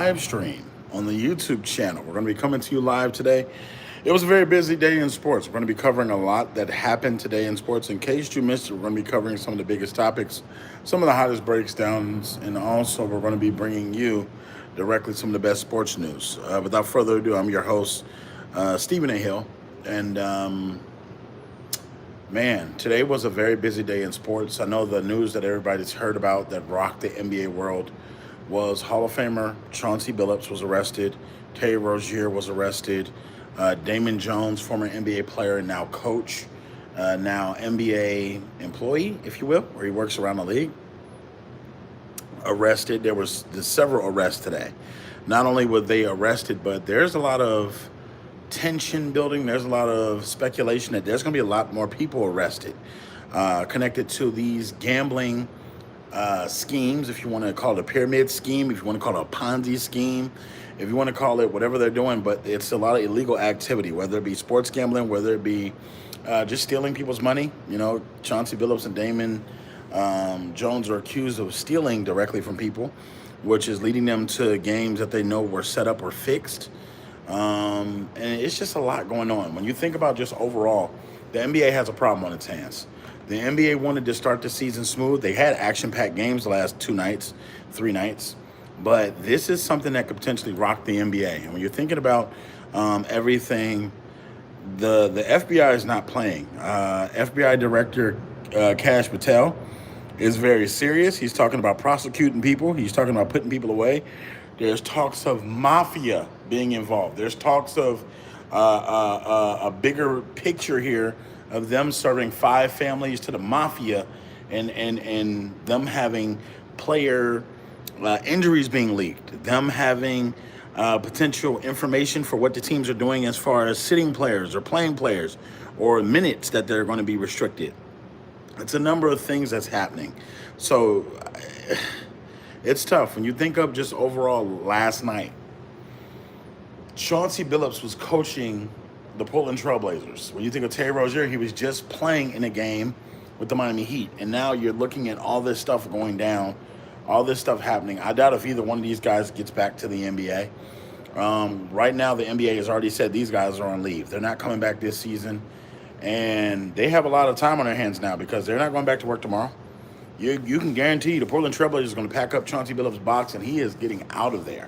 live stream on the YouTube channel. We're going to be coming to you live today. It was a very busy day in sports. We're going to be covering a lot that happened today in sports. In case you missed it, we're going to be covering some of the biggest topics, some of the hottest breakdowns, and also we're going to be bringing you directly some of the best sports news. Without further ado, I'm your host, Stephen A. Hill, and man, today was a very busy day in sports. I know the news that everybody's heard about that rocked the NBA world was Hall of Famer Chauncey Billups was arrested, Terry Rozier was arrested, Damon Jones, former NBA player and now coach, now NBA employee, if you will, where he works around the league, arrested. There's several arrests today. Not only were they arrested, but there's a lot of tension building. There's a lot of speculation that there's going to be a lot more people arrested connected to these gambling schemes, if you want to call it a pyramid scheme, if you want to call it a Ponzi scheme, if you want to call it whatever they're doing, but it's a lot of illegal activity, whether it be sports gambling, whether it be just stealing people's money. You know, Chauncey Billups and Damon Jones are accused of stealing directly from people, which is leading them to games that they know were set up or fixed. And it's just a lot going on. When you think about just overall, the NBA has a problem on its hands. The NBA wanted to start the season smooth. They had action-packed games the last 3 nights. But this is something that could potentially rock the NBA. And when you're thinking about everything, the FBI is not playing. FBI Director Kash Patel is very serious. He's talking about prosecuting people. He's talking about putting people away. There's talks of mafia being involved. There's talks of a bigger picture here of them serving 5 families to the mafia and them having player injuries being leaked, them having potential information for what the teams are doing as far as sitting players or playing players or minutes that they're going to be restricted. It's a number of things that's happening. So it's tough. When you think of just overall last night, Chauncey Billups was coaching the Portland Trailblazers. When you think of Terry Rozier, he was just playing in a game with the Miami Heat. And now you're looking at all this stuff going down, all this stuff happening. I doubt if either one of these guys gets back to the NBA. Right now, the NBA has already said these guys are on leave. They're not coming back this season. And they have a lot of time on their hands now because they're not going back to work tomorrow. You can guarantee the Portland Trailblazers are going to pack up Chauncey Billups' box, and he is getting out of there.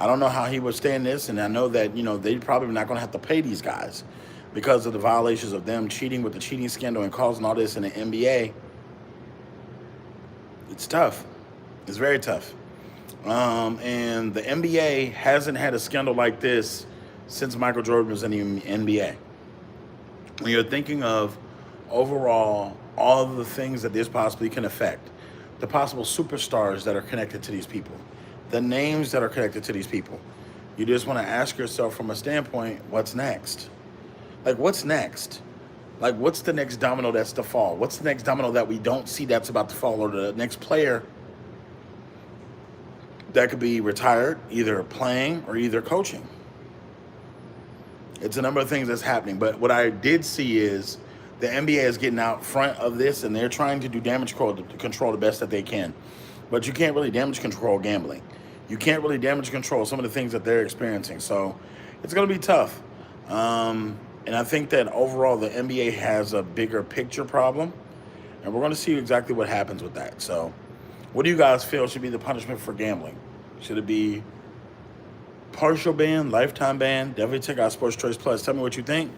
I don't know how he would stay in this, and I know that, they're probably not going to have to pay these guys because of the violations of them cheating with the cheating scandal and causing all this in the NBA. It's tough. It's very tough. And the NBA hasn't had a scandal like this since Michael Jordan was in the NBA. When you're thinking of overall all of the things that this possibly can affect, the possible superstars that are connected to these people, the names that are connected to these people, you just want to ask yourself from a standpoint, what's next? Like, what's next? Like, what's the next domino that's to fall? What's the next domino that we don't see that's about to fall? Or the next player that could be retired, either playing or either coaching? It's a number of things that's happening. But what I did see is the NBA is getting out front of this, and they're trying to do damage control the best that they can. But you can't really damage control gambling. You can't really damage control some of the things that they're experiencing. So it's going to be tough. And I think that overall the NBA has a bigger picture problem. And we're going to see exactly what happens with that. So what do you guys feel should be the punishment for gambling? Should it be partial ban, lifetime ban? Definitely check out Sports Choice Plus. Tell me what you think.